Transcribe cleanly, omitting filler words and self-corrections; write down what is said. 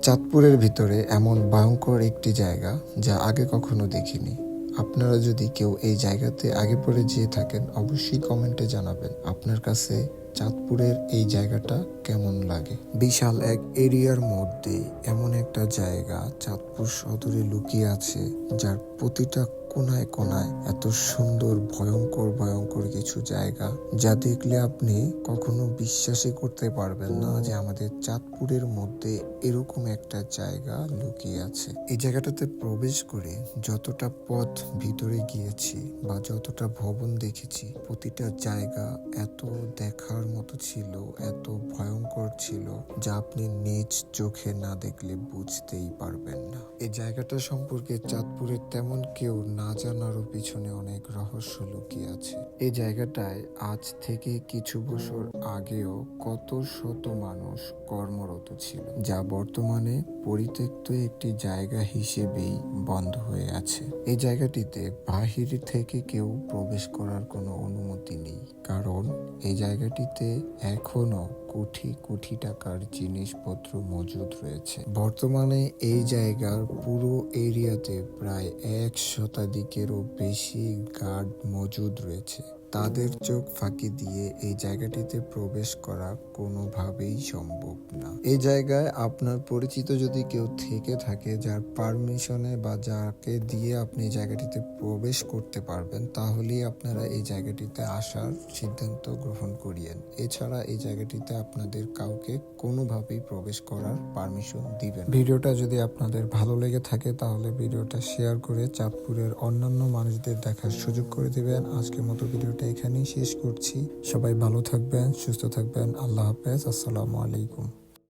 চাঁদপুরের ভিতরে এমন ভয়ঙ্কর একটি জায়গা যা আগে কখনো দেখিনি। আপনারা যদি কেউ এই জায়গাতে আগে পরে যেয়ে থাকেন, অবশ্যই কমেন্টে জানাবেন আপনার কাছে চাঁদপুরের এই জায়গাটা কেমন লাগে। বিশাল এক এরিয়ার মধ্যে এমন একটা জায়গা চাঁদপুর সদরে লুকিয়ে আছে, যার প্রতিটা কোনায় কোনায় এত সুন্দর ভয়ঙ্কর ভয়ঙ্কর কিছু জায়গা, যা দেখলে আপনি কখনো বিশ্বাসই করতে পারবেন না যে আমাদের চাঁদপুরের মধ্যে এরকম একটা জায়গা লুকিয়ে আছে। এই জায়গাটাতে প্রবেশ করে যতটা পথ ভিতরে গিয়েছি বা যতটা ভবন দেখেছি, প্রতিটা জায়গা এত দেখার মতো ছিল, এত ভয়ঙ্কর ছিল, যা আপনি নিজ চোখে না দেখলে বুঝতেই পারবেন না। এই জায়গাটা সম্পর্কে চাঁদপুরের তেমন কেউ না জানারও পিছনে অনেক রহস্য লুকিয়ে আছে। এই জায়গাটায় আজ থেকে কিছু বছর আগেও কত শত মানুষ কর্মরত ছিল, যা বর্তমানে পরিত্যক্ত একটি জায়গা হিসেবেই বন্ধ হয়ে আছে। এই জায়গাটিতে বাহির থেকে কেউ প্রবেশ করার কোনো অনুমতি নেই, কারণ এই জায়গাটিতে এখনো কোটি কোটি টাকার জিনিসপত্র মজুদ রয়েছে। বর্তমানে এই জায়গার পুরো এরিয়াতে প্রায় 1 শতাধিকেরও বেশি গার্ড মজুদ রয়েছে। তাদের চোখ ফাঁকি দিয়ে এই জায়গাটিতে প্রবেশ করা কোনোভাবেই সম্ভব না। এই জায়গায় আপনার পরিচিত যদি কেউ থেকে থাকে, যার পারমিশনে বা যাকে দিয়ে আপনি এই জায়গাটিতে প্রবেশ করতে পারবেন, তাহলেই আপনারা এই জায়গাটিতে আসার সিদ্ধান্ত গ্রহণ করিয়েন। এছাড়া এই জায়গাটিতে আপনাদের কাউকে কোনোভাবেই প্রবেশ করার পারমিশন দিবেন। ভিডিওটা যদি আপনাদের ভালো লেগে থাকে তাহলে ভিডিওটা শেয়ার করে চাঁদপুরের অন্যান্য মানুষদের দেখার সুযোগ করে দিবেন। আজকের মতো ভিডিওটা এখানেই শেষ করছি। সবাই ভালো থাকবেন, সুস্থ থাকবেন। আল্লাহ হাফেজ। আসসালামু আলাইকুম।